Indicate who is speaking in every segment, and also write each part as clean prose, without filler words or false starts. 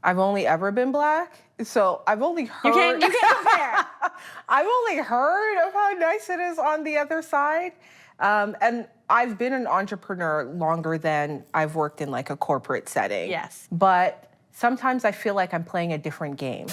Speaker 1: I've only ever been Black, so I've only heard.
Speaker 2: You can't compare.
Speaker 1: I've only heard of how nice it is on the other side. And I've been an entrepreneur longer than I've worked in like a corporate setting.
Speaker 2: Yes.
Speaker 1: But sometimes I feel like I'm playing a different game.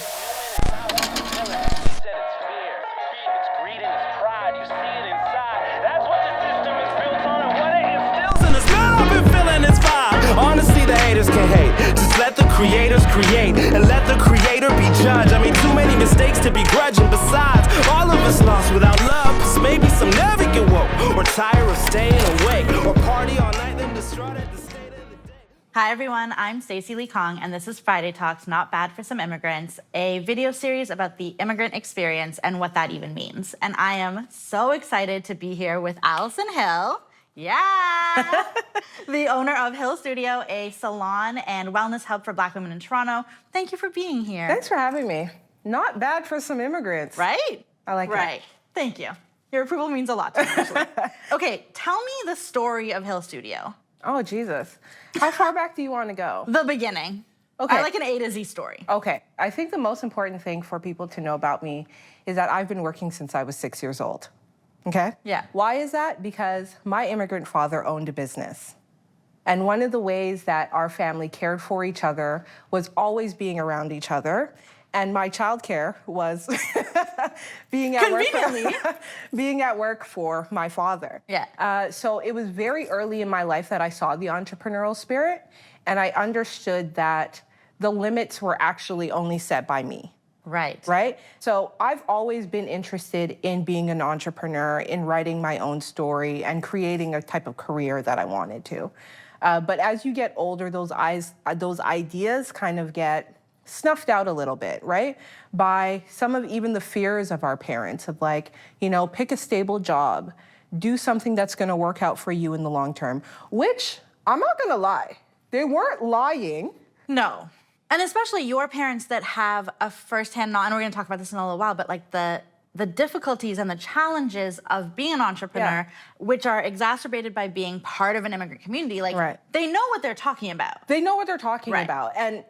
Speaker 3: Honestly, the haters can hate. Just let the creators create and let the creator be judged. I mean, too many mistakes to be grudging. Besides, all of us lost without love. Cause maybe some never get woke, or tired of staying awake, or party all night, then distraught at the state of the day.
Speaker 2: Hi everyone, I'm Stacey Lee Kong, and this is Friday Talks, Not Bad for Some Immigrants, a video series about the immigrant experience and what that even means. And I am so excited to be here with Allison Hill. Yeah! The owner of Hill Studio, a salon and wellness hub for Black women in Toronto. Thank you for being here.
Speaker 1: Thanks for having me. Not bad for some immigrants.
Speaker 2: Right?
Speaker 1: I like that.
Speaker 2: Right. Thank you. Your approval means a lot to me, actually. Okay, tell me the story of Hill Studio.
Speaker 1: Oh, Jesus. How far back do you want to go?
Speaker 2: The beginning.
Speaker 1: Okay.
Speaker 2: I like an A to Z story.
Speaker 1: Okay. I think the most important thing for people to know about me is that I've been working since I was 6 years old. Okay?
Speaker 2: Yeah.
Speaker 1: Why is that? Because my immigrant father owned a business. And one of the ways that our family cared for each other was always being around each other. And my childcare was being at work for my father.
Speaker 2: Yeah.
Speaker 1: So it was very early in my life that I saw the entrepreneurial spirit, and I understood that the limits were actually only set by me.
Speaker 2: Right.
Speaker 1: Right? So I've always been interested in being an entrepreneur, in writing my own story and creating a type of career that I wanted to. But as you get older, those ideas kind of get snuffed out a little bit, right? By some of even the fears of our parents of like, you know, pick a stable job, do something that's going to work out for you in the long term, which I'm not going to lie, they weren't lying.
Speaker 2: No. And especially your parents that have a firsthand knowledge, and we're going to talk about this in a little while, but like the difficulties and the challenges of being an entrepreneur, which are exacerbated by being part of an immigrant community, like they know what they're talking about.
Speaker 1: They know what they're talking about. And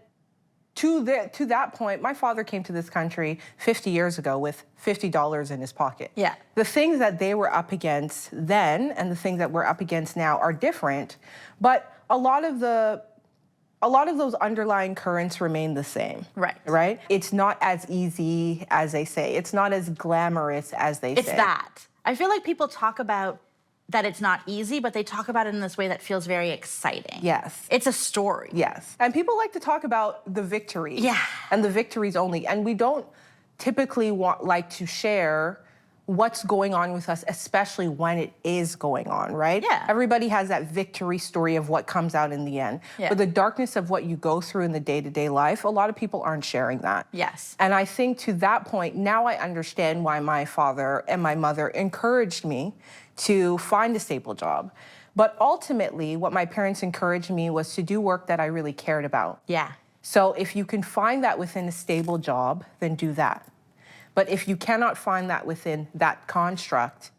Speaker 1: to that point, my father came to this country 50 years ago with $50 in his pocket.
Speaker 2: Yeah.
Speaker 1: The things that they were up against then and the things that we're up against now are different, but a lot of those underlying currents remain the same.
Speaker 2: Right.
Speaker 1: Right? It's not as easy as they say. It's not as glamorous as they say.
Speaker 2: It's that. I feel like people talk about that it's not easy, but they talk about it in this way that feels very exciting.
Speaker 1: Yes.
Speaker 2: It's a story.
Speaker 1: Yes. And people like to talk about the victories.
Speaker 2: Yeah.
Speaker 1: And the victories only. And we don't typically like to share what's going on with us, especially when it is going on, right?
Speaker 2: Yeah.
Speaker 1: Everybody has that victory story of what comes out in the end.
Speaker 2: Yeah.
Speaker 1: But the darkness of what you go through in the day-to-day life, a lot of people aren't sharing that.
Speaker 2: Yes.
Speaker 1: And I think to that point, now I understand why my father and my mother encouraged me to find a stable job. But ultimately, what my parents encouraged me was to do work that I really cared about.
Speaker 2: Yeah.
Speaker 1: So if you can find that within a stable job, then do that. But if you cannot find that within that construct,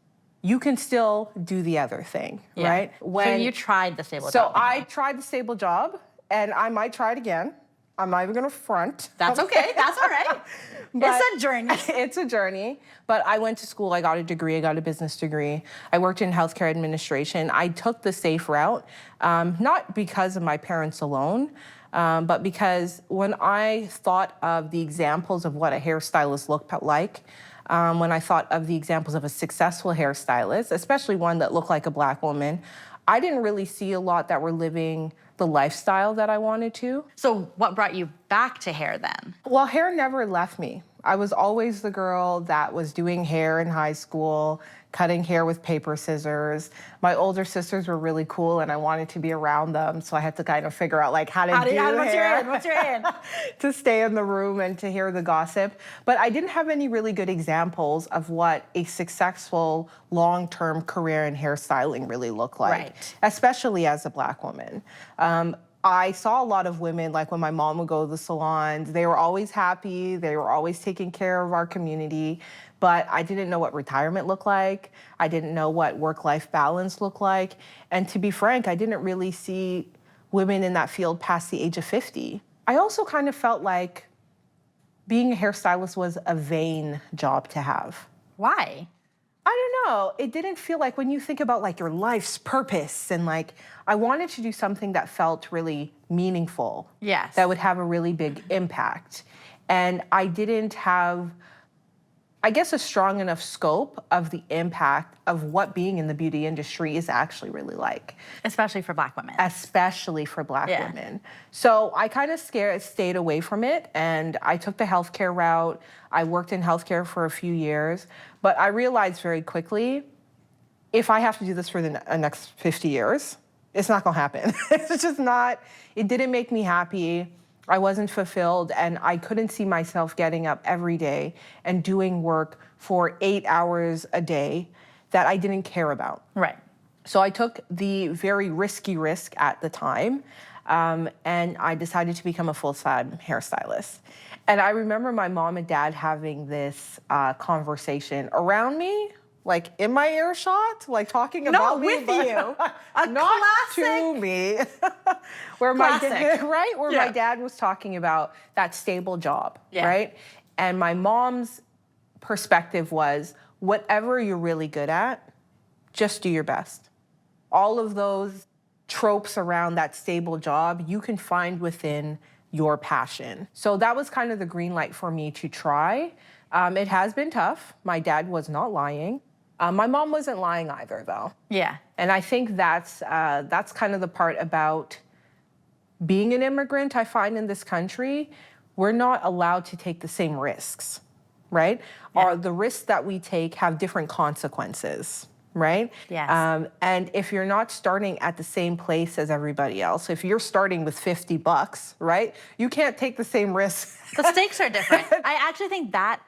Speaker 1: you can still do the other thing, right?
Speaker 2: So you tried the stable job.
Speaker 1: So I tried the stable job, and I might try it again. I'm not even gonna front.
Speaker 2: That's okay, that's all right. It's a journey.
Speaker 1: It's a journey, but I went to school, I got a degree, I got a business degree. I worked in healthcare administration. I took the safe route, not because of my parents alone, but because when I thought of the examples of what a hairstylist looked like, when I thought of the examples of a successful hairstylist, especially one that looked like a Black woman, I didn't really see a lot that were living the lifestyle that I wanted to.
Speaker 2: So what brought you back to hair then?
Speaker 1: Well, hair never left me. I was always the girl that was doing hair in high school, cutting hair with paper scissors. My older sisters were really cool and I wanted to be around them, so I had to kind of figure out like how to do hair.
Speaker 2: What's your hand?
Speaker 1: To stay in the room and to hear the gossip. But I didn't have any really good examples of what a successful long-term career in hairstyling really looked like, especially as a Black woman. I saw a lot of women, like when my mom would go to the salons, they were always happy, they were always taking care of our community, but I didn't know what retirement looked like. I didn't know what work-life balance looked like. And to be frank, I didn't really see women in that field past the age of 50. I also kind of felt like being a hairstylist was a vain job to have.
Speaker 2: Why?
Speaker 1: I don't know. It didn't feel like when you think about like your life's purpose and like I wanted to do something that felt really meaningful.
Speaker 2: Yes.
Speaker 1: That would have a really big impact. And I didn't have, I guess, a strong enough scope of the impact of what being in the beauty industry is actually really like.
Speaker 2: Especially for Black women.
Speaker 1: Especially for Black women. So I kind of stayed away from it, and I took the healthcare route. I worked in healthcare for a few years, but I realized very quickly, if I have to do this for the next 50 years, it's not gonna happen. It's just not, it didn't make me happy. I wasn't fulfilled, and I couldn't see myself getting up every day and doing work for 8 hours a day that I didn't care about.
Speaker 2: Right.
Speaker 1: So I took the very risky risk at the time, and I decided to become a full-time hairstylist. And I remember my mom and dad having this conversation around me, like in my earshot, like talking about me,
Speaker 2: with you. A
Speaker 1: not
Speaker 2: classic.
Speaker 1: to me. Where
Speaker 2: Classic.
Speaker 1: my dad was talking about that stable job, right? And my mom's perspective was, whatever you're really good at, just do your best. All of those tropes around that stable job, you can find within your passion. So that was kind of the green light for me to try. It has been tough. My dad was not lying. My mom wasn't lying either, though.
Speaker 2: Yeah.
Speaker 1: And I think that's kind of the part about being an immigrant, I find, in this country. We're not allowed to take the same risks, right? Or the risks that we take have different consequences, right?
Speaker 2: Yes.
Speaker 1: And if you're not starting at the same place as everybody else, if you're starting with $50, right? You can't take the same risks.
Speaker 2: The stakes are different. I actually think that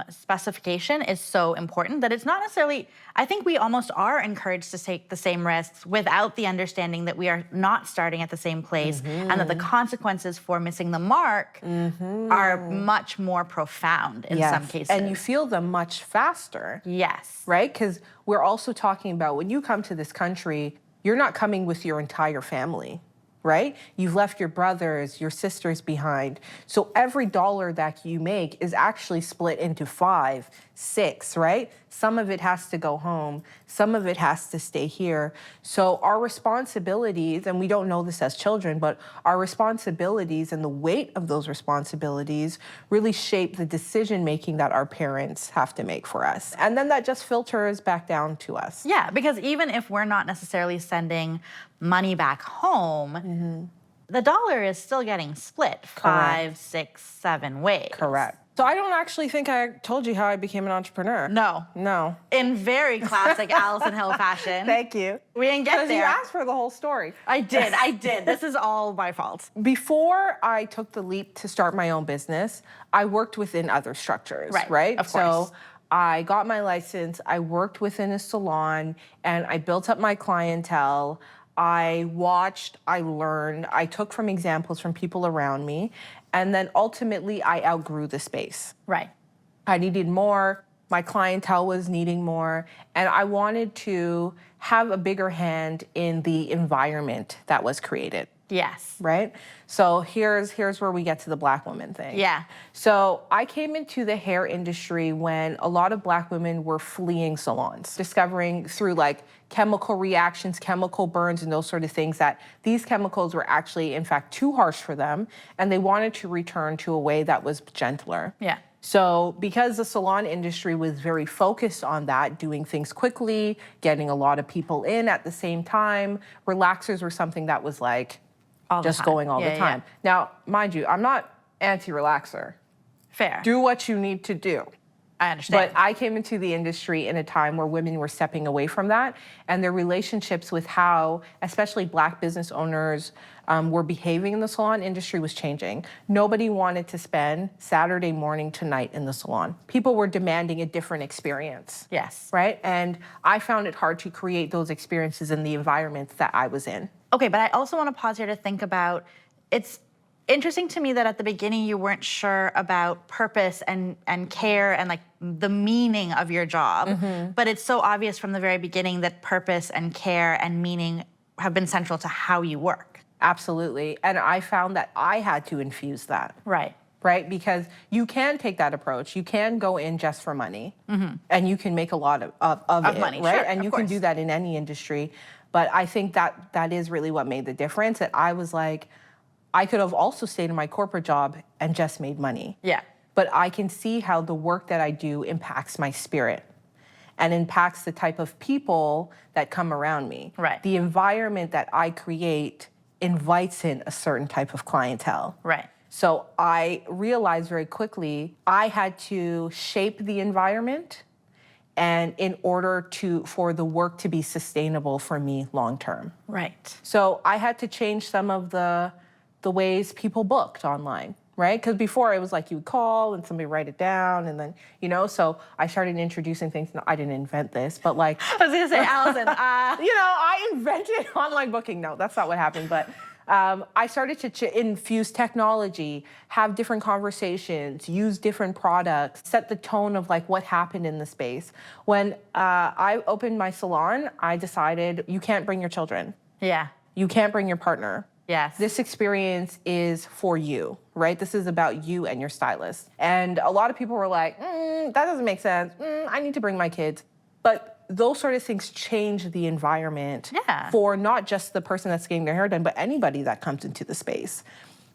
Speaker 2: specification is so important that it's not necessarily, I think we almost are encouraged to take the same risks without the understanding that we are not starting at the same place and that the consequences for missing the mark are much more profound in some cases.
Speaker 1: And you feel them much faster.
Speaker 2: Yes.
Speaker 1: Right? Because we're also talking about when you come to this country, you're not coming with your entire family, right? You've left your brothers, your sisters behind. So every dollar that you make is actually split into 5, 6, right? Some of it has to go home. Some of it has to stay here. So our responsibilities, and we don't know this as children, but our responsibilities and the weight of those responsibilities really shape the decision-making that our parents have to make for us. And then that just filters back down to us.
Speaker 2: Yeah, because even if we're not necessarily sending money back home, the dollar is still getting split 5, 6, 7 ways.
Speaker 1: Correct. So I don't actually think I told you how I became an entrepreneur.
Speaker 2: No.
Speaker 1: No.
Speaker 2: In very classic Allison Hill fashion.
Speaker 1: Thank you.
Speaker 2: We didn't get
Speaker 1: Because
Speaker 2: there.
Speaker 1: you asked for the whole story.
Speaker 2: I did. This is all my fault.
Speaker 1: Before I took the leap to start my own business, I worked within other structures, right?
Speaker 2: Of course.
Speaker 1: So I got my license, I worked within a salon, and I built up my clientele. I watched, I learned, I took from examples from people around me, and then ultimately I outgrew the space.
Speaker 2: Right.
Speaker 1: I needed more, my clientele was needing more, and I wanted to have a bigger hand in the environment that was created.
Speaker 2: Yes.
Speaker 1: Right? So here's where we get to the Black woman thing.
Speaker 2: Yeah.
Speaker 1: So I came into the hair industry when a lot of Black women were fleeing salons, discovering through like chemical reactions, chemical burns, and those sort of things that these chemicals were actually, in fact, too harsh for them, and they wanted to return to a way that was gentler.
Speaker 2: Yeah.
Speaker 1: So because the salon industry was very focused on that, doing things quickly, getting a lot of people in at the same time, relaxers were something that was like, just going all the time. Now, mind you, I'm not anti-relaxer.
Speaker 2: Fair.
Speaker 1: Do what you need to do.
Speaker 2: I understand.
Speaker 1: But I came into the industry in a time where women were stepping away from that, and their relationships with how, especially Black business owners, were behaving in the salon industry was changing. Nobody wanted to spend Saturday morning to night in the salon. People were demanding a different experience.
Speaker 2: Yes.
Speaker 1: Right? And I found it hard to create those experiences in the environments that I was in.
Speaker 2: Okay, but I also want to pause here to think about, it's interesting to me that at the beginning you weren't sure about purpose and care and like the meaning of your job, but it's so obvious from the very beginning that purpose and care and meaning have been central to how you work.
Speaker 1: Absolutely. And I found that I had to infuse that. Right? Because you can take that approach. You can go in just for money and you can make a lot of it,
Speaker 2: money,
Speaker 1: right?
Speaker 2: sure,
Speaker 1: And
Speaker 2: of
Speaker 1: you can do
Speaker 2: course.
Speaker 1: that in any industry. But I think that is really what made the difference. That I was like, I could have also stayed in my corporate job and just made money.
Speaker 2: Yeah.
Speaker 1: But I can see how the work that I do impacts my spirit and impacts the type of people that come around me.
Speaker 2: Right.
Speaker 1: The environment that I create invites in a certain type of clientele.
Speaker 2: Right.
Speaker 1: So I realized very quickly I had to shape the environment and in order for the work to be sustainable for me long term.
Speaker 2: Right.
Speaker 1: So I had to change some of the ways people booked online, right? Because before it was like you would call and somebody write it down and then, so I started introducing things. No, I didn't invent this, but like.
Speaker 2: I was gonna say, Allison,
Speaker 1: I invented online booking. No, that's not what happened, but I started to infuse technology, have different conversations, use different products, set the tone of like what happened in the space. When I opened my salon, I decided you can't bring your children.
Speaker 2: Yeah.
Speaker 1: You can't bring your partner.
Speaker 2: Yes.
Speaker 1: This experience is for you, right? This is about you and your stylist. And a lot of people were like, that doesn't make sense. I need to bring my kids. But those sort of things change the environment for not just the person that's getting their hair done, but anybody that comes into the space.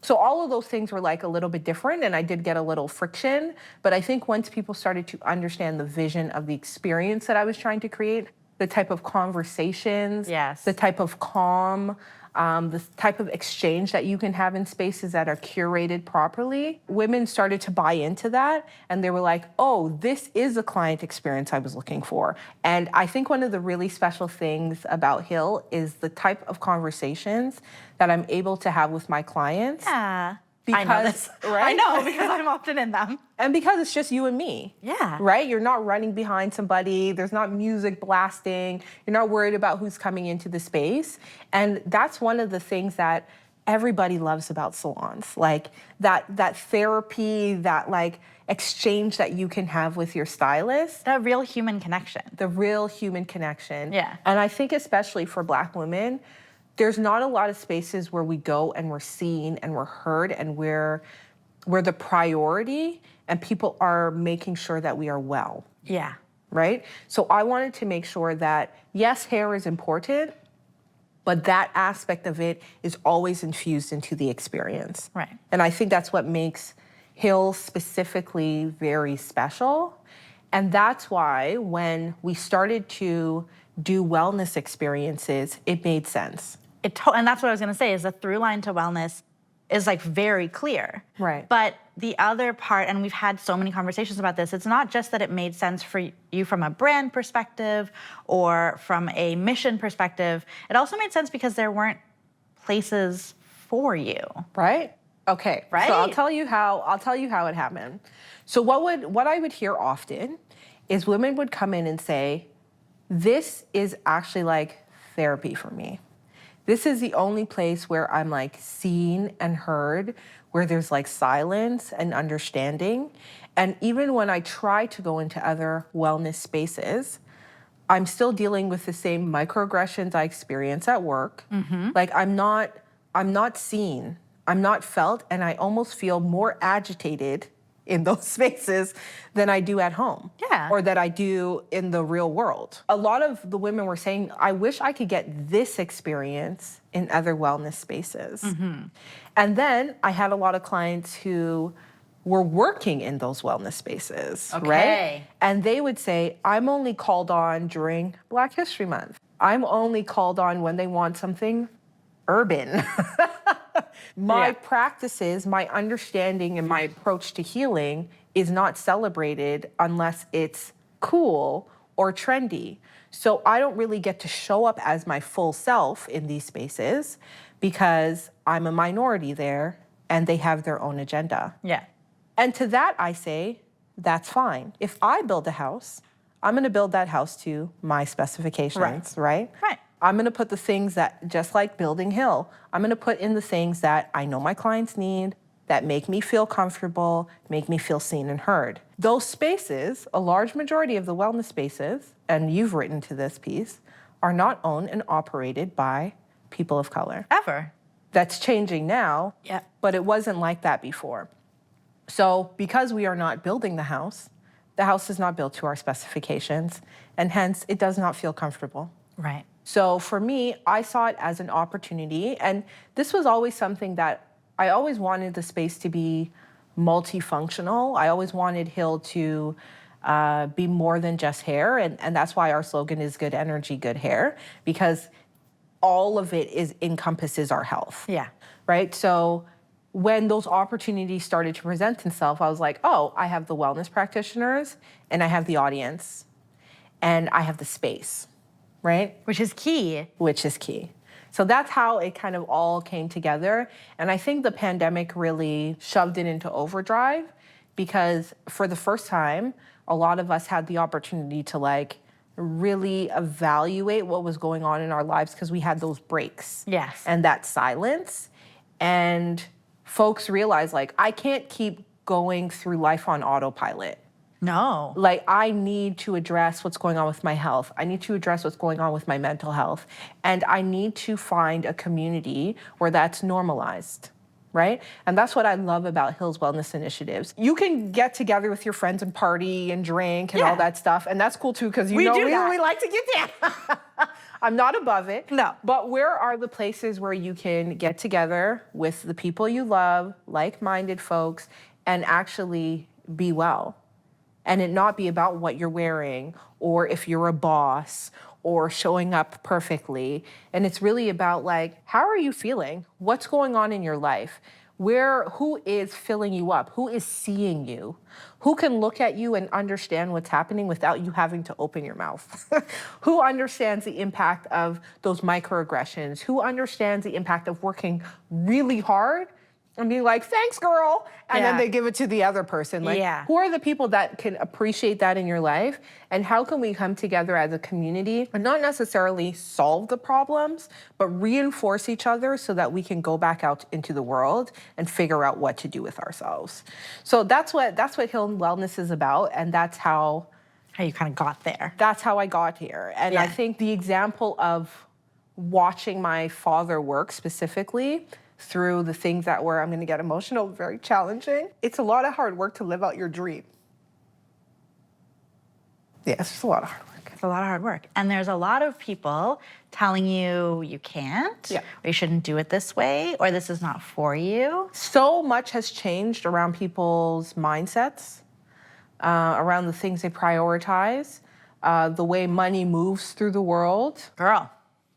Speaker 1: So all of those things were like a little bit different and I did get a little friction. But I think once people started to understand the vision of the experience that I was trying to create, the type of conversations, the type of calm, the type of exchange that you can have in spaces that are curated properly, women started to buy into that. And they were like, oh, this is a client experience I was looking for. And I think one of the really special things about Hill is the type of conversations that I'm able to have with my clients.
Speaker 2: Yeah.
Speaker 1: Because,
Speaker 2: I know this.
Speaker 1: Right?
Speaker 2: I know because I'm often in them.
Speaker 1: And because it's just you and me.
Speaker 2: Yeah.
Speaker 1: Right? You're not running behind somebody. There's not music blasting. You're not worried about who's coming into the space. And that's one of the things that everybody loves about salons. Like that therapy, that like exchange that you can have with your stylist.
Speaker 2: That real human connection.
Speaker 1: The real human connection.
Speaker 2: Yeah.
Speaker 1: And I think especially for Black women, there's not a lot of spaces where we go and we're seen and we're heard and we're the priority and people are making sure that we are well.
Speaker 2: Yeah.
Speaker 1: Right? So I wanted to make sure that, yes, hair is important, but that aspect of it is always infused into the experience.
Speaker 2: Right.
Speaker 1: And I think that's what makes Hill specifically very special. And that's why when we started to do wellness experiences, it made sense.
Speaker 2: And that's what I was going to say is the through line to wellness is like very clear.
Speaker 1: Right.
Speaker 2: But the other part, and we've had so many conversations about this, it's not just that it made sense for you from a brand perspective or from a mission perspective. It also made sense because there weren't places for you.
Speaker 1: Right? Okay.
Speaker 2: Right?
Speaker 1: So I'll tell you how it happened. So what I would hear often is women would come in and say, this is actually like therapy for me. This is the only place where I'm like seen and heard, where there's like silence and understanding. And even when I try to go into other wellness spaces, I'm still dealing with the same microaggressions I experience at work. Mm-hmm. Like I'm not seen, I'm not felt, and I almost feel more agitated in those spaces than I do at home.
Speaker 2: Yeah.
Speaker 1: Or that I do in the real world. A lot of the women were saying, I wish I could get this experience in other wellness spaces. Mm-hmm. And then I had a lot of clients who were working in those wellness spaces, right? And they would say, I'm only called on during Black History Month. I'm only called on when they want something urban. My practices, my understanding and my approach to healing is not celebrated unless it's cool or trendy. So I don't really get to show up as my full self in these spaces because I'm a minority there and they have their own agenda.
Speaker 2: Yeah.
Speaker 1: And to that I say, that's fine. If I build a house, I'm gonna build that house to my specifications, right?
Speaker 2: Right.
Speaker 1: I'm gonna put the things that, just like building Hill, I'm gonna put in the things that I know my clients need, that make me feel comfortable, make me feel seen and heard. Those spaces, a large majority of the wellness spaces, and you've written to this piece, are not owned and operated by people of color.
Speaker 2: Ever.
Speaker 1: That's changing now,
Speaker 2: Yeah.
Speaker 1: but it wasn't like that before. So because we are not building the house is not built to our specifications, and hence it does not feel comfortable.
Speaker 2: Right.
Speaker 1: So for me, I saw it as an opportunity, and this was always something that I always wanted the space to be multifunctional. I always wanted Hill to be more than just hair, and that's why our slogan is good energy, good hair, because all of it encompasses our health.
Speaker 2: Yeah.
Speaker 1: Right? So when those opportunities started to present themselves, I was like, oh, I have the wellness practitioners, and I have the audience, and I have the space, right?
Speaker 2: Which is key.
Speaker 1: Which is key. So that's how it kind of all came together. And I think the pandemic really shoved it into overdrive, because for the first time, a lot of us had the opportunity to like really evaluate what was going on in our lives, because we had those breaks.
Speaker 2: Yes.
Speaker 1: And that silence. And folks realized, like, I can't keep going through life on autopilot.
Speaker 2: No.
Speaker 1: Like, I need to address what's going on with my health. I need to address what's going on with my mental health. And I need to find a community where that's normalized, right? And that's what I love about Hill's Wellness Initiatives. You can get together with your friends and party and drink and all that stuff. And that's cool too, because we like to get down. I'm not above it.
Speaker 2: No.
Speaker 1: But where are the places where you can get together with the people you love, like-minded folks, and actually be well? And it not be about what you're wearing, or if you're a boss, or showing up perfectly. And it's really about, like, how are you feeling? What's going on in your life? Who is filling you up? Who is seeing you? Who can look at you and understand what's happening without you having to open your mouth? Who understands the impact of those microaggressions? Who understands the impact of working really hard and being like, thanks, girl, and then they give it to the other person? Like, who are the people that can appreciate that in your life? And how can we come together as a community and not necessarily solve the problems, but reinforce each other so that we can go back out into the world and figure out what to do with ourselves? So that's what Hill Wellness is about, and that's how
Speaker 2: you kind of got there.
Speaker 1: That's how I got here. And I think the example of watching my father work specifically through the things that were, I'm going to get emotional, very challenging. It's a lot of hard work to live out your dream. Yeah, it's just a lot of hard work.
Speaker 2: It's a lot of hard work. And there's a lot of people telling you you can't, or you shouldn't do it this way, or this is not for you.
Speaker 1: So much has changed around people's mindsets, around the things they prioritize, the way money moves through the world.
Speaker 2: Girl.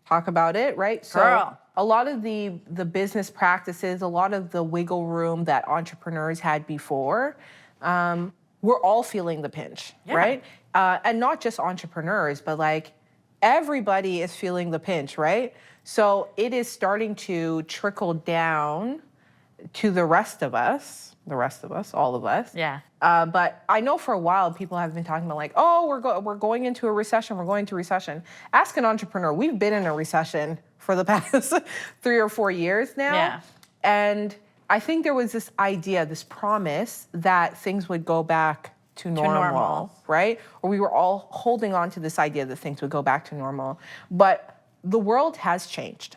Speaker 1: Talk about it, right?
Speaker 2: Girl.
Speaker 1: So a lot of the business practices, a lot of the wiggle room that entrepreneurs had before, we're all feeling the pinch, right? And not just entrepreneurs, but like everybody is feeling the pinch, right? So it is starting to trickle down to the rest of us, all of us.
Speaker 2: Yeah.
Speaker 1: But I know for a while people have been talking about like, oh, we're going into a recession, we're going into recession. Ask an entrepreneur. We've been in a recession for the past 3 or 4 years now.
Speaker 2: Yeah.
Speaker 1: And I think there was this idea, this promise that things would go back to normal, right? Or we were all holding on to this idea that things would go back to normal. But the world has changed,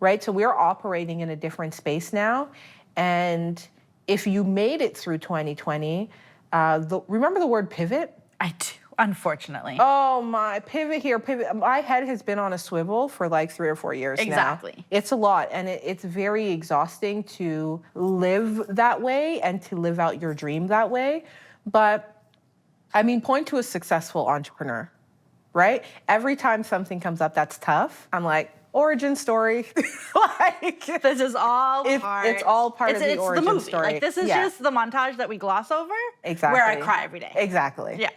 Speaker 1: right? So we're operating in a different space now. And if you made it through 2020, remember the word pivot?
Speaker 2: I do, unfortunately.
Speaker 1: Oh my, pivot here, pivot. My head has been on a swivel for like 3 or 4 years now. It's a lot, and it's very exhausting to live that way and to live out your dream that way. But I mean, point to a successful entrepreneur, right? Every time something comes up that's tough, I'm like, origin story.
Speaker 2: Like, this is all part.
Speaker 1: It's all part of the origin
Speaker 2: the movie.
Speaker 1: story.
Speaker 2: Like, this is just the montage that we gloss over.
Speaker 1: Exactly.
Speaker 2: Where I cry every day.
Speaker 1: Exactly.
Speaker 2: Yeah.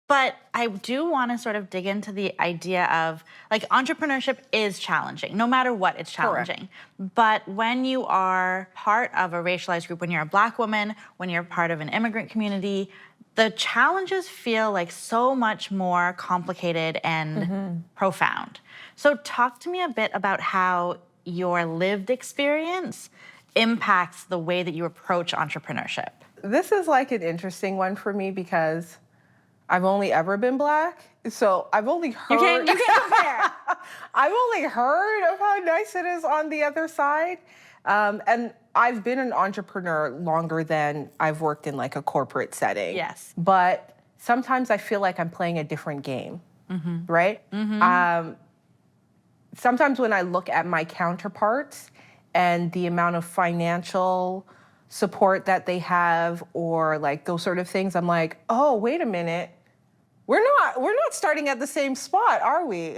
Speaker 2: But I do want to sort of dig into the idea of, like, entrepreneurship is challenging. No matter what, it's challenging. Correct. But when you are part of a racialized group, when you're a Black woman, when you're part of an immigrant community, the challenges feel like so much more complicated and profound. So talk to me a bit about how your lived experience impacts the way that you approach entrepreneurship.
Speaker 1: This is like an interesting one for me because I've only ever been Black. So I've only heard...
Speaker 2: You can't compare.
Speaker 1: I've only heard of how nice it is on the other side. And I've been an entrepreneur longer than I've worked in like a corporate setting.
Speaker 2: Yes.
Speaker 1: But sometimes I feel like I'm playing a different game, right? Sometimes when I look at my counterparts and the amount of financial support that they have or like those sort of things, I'm like, oh, wait a minute. We're not starting at the same spot, are we?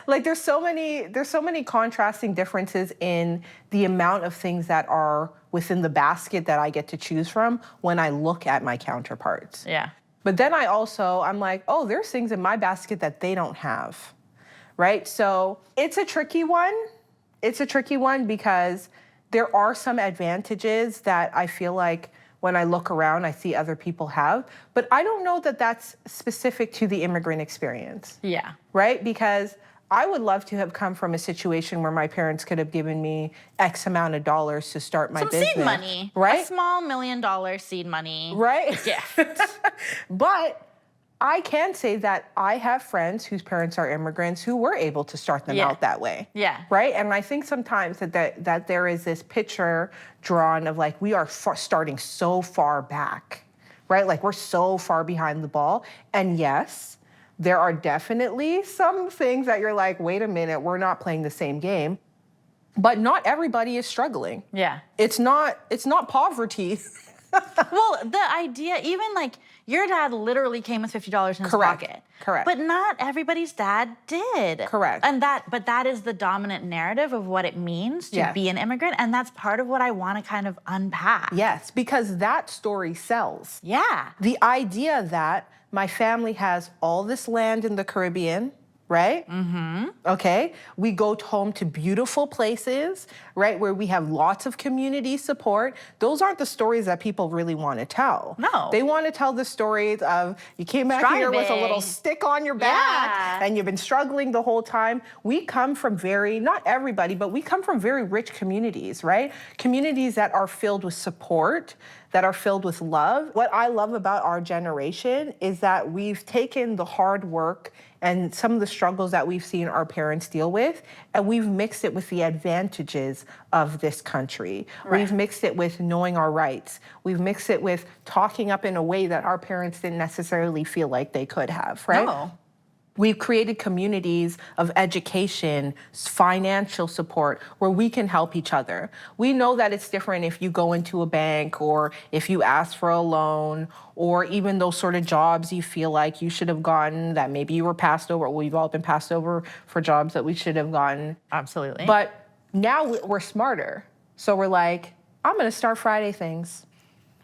Speaker 1: Like there's so many contrasting differences in the amount of things that are within the basket that I get to choose from when I look at my counterparts.
Speaker 2: Yeah.
Speaker 1: But then I'm like, oh, there's things in my basket that they don't have, right? So it's a tricky one. It's a tricky one because there are some advantages that I feel like when I look around, I see other people have. But I don't know that that's specific to the immigrant experience.
Speaker 2: Yeah.
Speaker 1: Right? Because I would love to have come from a situation where my parents could have given me X amount of dollars to start my business.
Speaker 2: Some seed money.
Speaker 1: Right?
Speaker 2: A small $1 million seed money.
Speaker 1: Right?
Speaker 2: Gift.
Speaker 1: But I can say that I have friends whose parents are immigrants who were able to start them out that way.
Speaker 2: Yeah.
Speaker 1: Right? And I think sometimes that there is this picture drawn of like, we are starting so far back, right? Like we're so far behind the ball. And yes, there are definitely some things that you're like, wait a minute, we're not playing the same game. But not everybody is struggling.
Speaker 2: Yeah.
Speaker 1: It's not poverty.
Speaker 2: Well, the idea, even like your dad literally came with $50 in his pocket.
Speaker 1: Correct.
Speaker 2: But not everybody's dad did.
Speaker 1: Correct.
Speaker 2: But that is the dominant narrative of what it means to be an immigrant. And that's part of what I want to kind of unpack.
Speaker 1: Yes, because that story sells.
Speaker 2: Yeah.
Speaker 1: The idea that my family has all this land in the Caribbean, right? Okay. We go home to beautiful places, right? Where we have lots of community support. Those aren't the stories that people really want to tell.
Speaker 2: No.
Speaker 1: They want to tell the stories of you came back here with a little stick on your back and you've been struggling the whole time. We come from not everybody, but we come from very rich communities, right? Communities that are filled with support, that are filled with love. What I love about our generation is that we've taken the hard work and some of the struggles that we've seen our parents deal with, and we've mixed it with the advantages of this country.
Speaker 2: Right.
Speaker 1: We've mixed it with knowing our rights. We've mixed it with talking up in a way that our parents didn't necessarily feel like they could have, right?
Speaker 2: No.
Speaker 1: We've created communities of education, financial support, where we can help each other. We know that it's different if you go into a bank or if you ask for a loan or even those sort of jobs you feel like you should have gotten that maybe you were passed over. We've all been passed over for jobs that we should have gotten.
Speaker 2: Absolutely.
Speaker 1: But now we're smarter. So we're like, I'm going to start Friday things,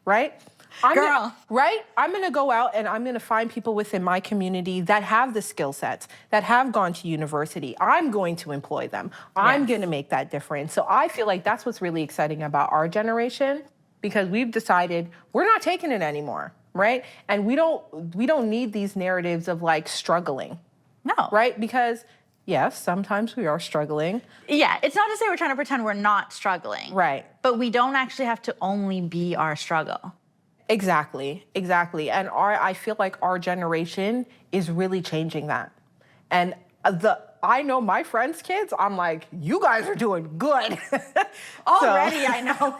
Speaker 1: right? I'm going to go out and I'm going to find people within my community that have the skill sets, that have gone to university. I'm going to employ them. I'm going to make that difference. So I feel like that's what's really exciting about our generation, because we've decided we're not taking it anymore, right? And we don't need these narratives of like struggling.
Speaker 2: No.
Speaker 1: Right? Because yes, sometimes we are struggling.
Speaker 2: Yeah, it's not to say we're trying to pretend we're not struggling.
Speaker 1: Right.
Speaker 2: But we don't actually have to only be our struggle.
Speaker 1: Exactly. And I feel like our generation is really changing that. And I know my friends' kids, I'm like, you guys are doing good.
Speaker 2: Already, I know.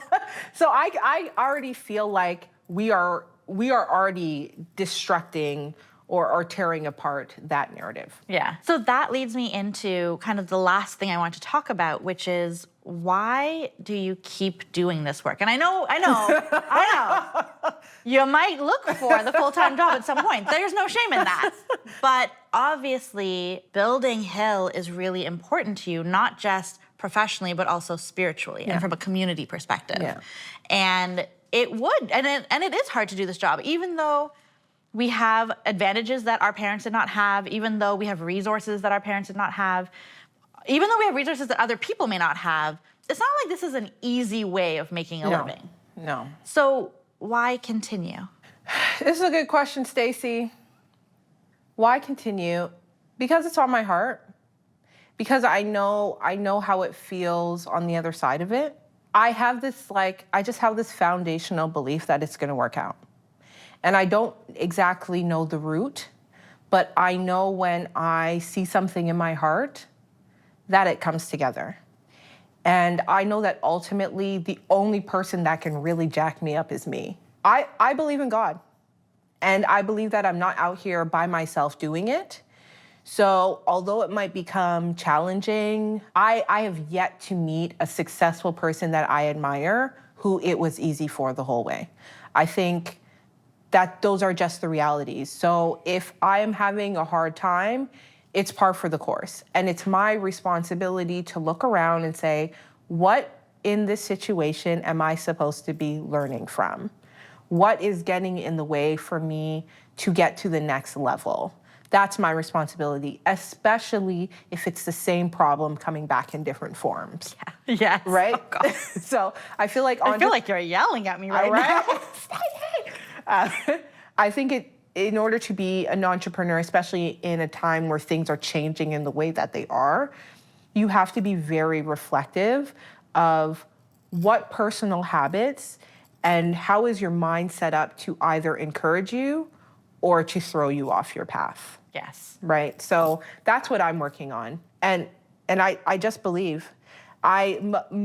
Speaker 1: So I already feel like we are already destructing or tearing apart that narrative.
Speaker 2: Yeah. So that leads me into kind of the last thing I want to talk about, which is why do you keep doing this work? And I know. You might look for the full-time job at some point. There's no shame in that. But obviously, building Hill is really important to you, not just professionally, but also spiritually and from a community perspective.
Speaker 1: Yeah.
Speaker 2: And it is hard to do this job, even though we have advantages that our parents did not have, even though we have resources that our parents did not have, even though we have resources that other people may not have. It's not like this is an easy way of making a living.
Speaker 1: No.
Speaker 2: So why continue?
Speaker 1: This is a good question, Stacey. Why continue? Because it's on my heart. Because I know how it feels on the other side of it. I just have this foundational belief that it's gonna work out. And I don't exactly know the route, but I know when I see something in my heart that it comes together. And I know that ultimately the only person that can really jack me up is me. I believe in God. And I believe that I'm not out here by myself doing it. So although it might become challenging, I have yet to meet a successful person that I admire who it was easy for the whole way. I think that those are just the realities. So if I am having a hard time, it's par for the course. And it's my responsibility to look around and say, what in this situation am I supposed to be learning from? What is getting in the way for me to get to the next level? That's my responsibility, especially if it's the same problem coming back in different forms.
Speaker 2: Yeah. Yes.
Speaker 1: Right?
Speaker 2: Oh, God.
Speaker 1: So I feel like
Speaker 2: I feel like you're yelling at me right now.
Speaker 1: I think in order to be an entrepreneur, especially in a time where things are changing in the way that they are, you have to be very reflective of what personal habits and how is your mind set up to either encourage you or to throw you off your path.
Speaker 2: Yes.
Speaker 1: Right? So that's what I'm working on. And I just believe,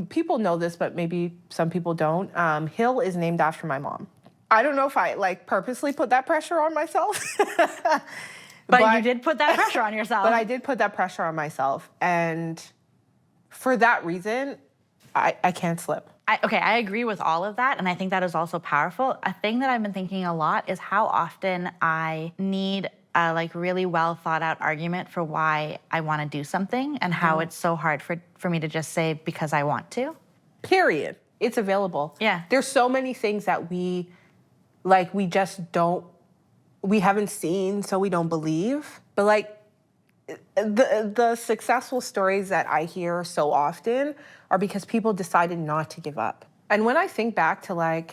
Speaker 1: people know this, but maybe some people don't. Hill is named after my mom. I don't know if I purposely put that pressure on myself.
Speaker 2: But you did put that pressure on yourself.
Speaker 1: But I did put that pressure on myself. And for that reason, I can't slip.
Speaker 2: I agree with all of that, and I think that is also powerful. A thing that I've been thinking a lot is how often I need a really well thought out argument for why I want to do something, and how it's so hard for me to just say because I want to.
Speaker 1: Period. It's available.
Speaker 2: Yeah.
Speaker 1: There's so many things that we just don't, we haven't seen, so we don't believe. But the successful stories that I hear so often are because people decided not to give up. And when I think back to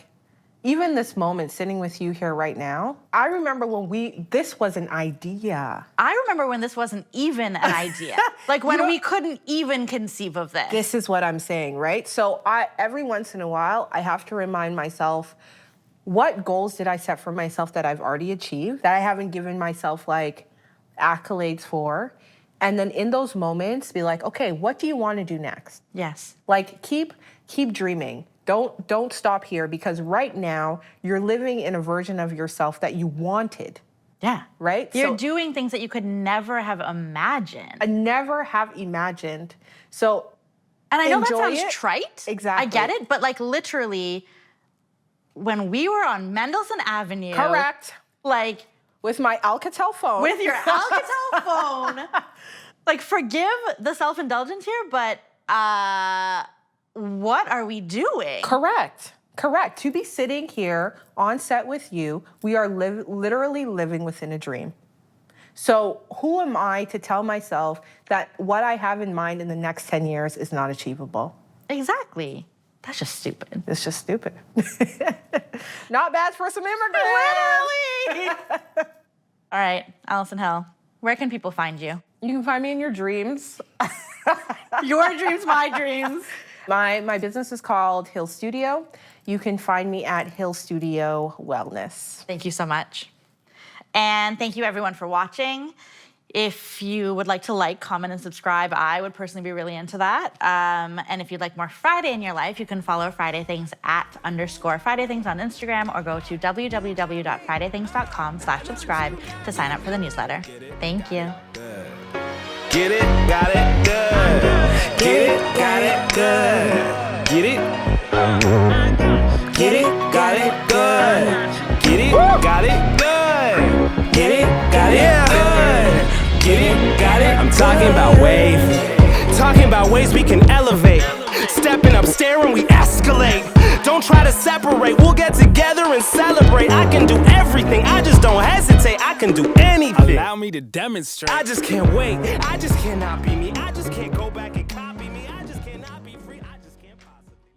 Speaker 1: even this moment sitting with you here right now, I remember when this was an idea.
Speaker 2: I remember when this wasn't even an idea. When we couldn't even conceive of this.
Speaker 1: This is what I'm saying, right? So every once in a while, I have to remind myself, what goals did I set for myself that I've already achieved, that I haven't given myself accolades for? And then in those moments, be like, okay, what do you want to do next?
Speaker 2: Yes.
Speaker 1: Keep dreaming. Don't stop here, because right now you're living in a version of yourself that you wanted.
Speaker 2: Yeah.
Speaker 1: Right?
Speaker 2: You're doing things that you could never have imagined.
Speaker 1: I never have imagined. So
Speaker 2: and I know that
Speaker 1: enjoy
Speaker 2: sounds
Speaker 1: it.
Speaker 2: trite.
Speaker 1: Exactly.
Speaker 2: I get it, but literally, when we were on Mendelssohn Avenue.
Speaker 1: Correct. With my Alcatel phone.
Speaker 2: With your Alcatel phone. Forgive the self-indulgence here, but what are we doing?
Speaker 1: Correct. To be sitting here on set with you, we are literally living within a dream. So who am I to tell myself that what I have in mind in the next 10 years is not achievable?
Speaker 2: Exactly. That's just stupid.
Speaker 1: It's just stupid. Not bad for some immigrants.
Speaker 2: Literally. All right, Allison Hill, where can people find you?
Speaker 1: You can find me in your dreams.
Speaker 2: Your dreams, my dreams.
Speaker 1: My business is called Hill Studio. You can find me at Hill Studio Wellness.
Speaker 2: Thank you so much. And thank you everyone for watching. If you would like to comment, and subscribe, I would personally be really into that. And if you'd like more Friday in your life, you can follow Friday Things at _Friday Things on Instagram, or go to www.fridaythings.com/subscribe to sign up for the newsletter. Thank you.
Speaker 3: Get it, got it, good. Get it, got it, good. Get it, get it, got it, good. Get it, got it, good. Get it, got it, good. Get it, got it. I'm talking about ways we can elevate. Stepping up, staring, we escalate. Don't try to separate, we'll get together and celebrate. I can do everything, I just don't hesitate. I can do anything.
Speaker 4: Allow me to demonstrate.
Speaker 3: I just can't wait, I just cannot be me. I just can't go back.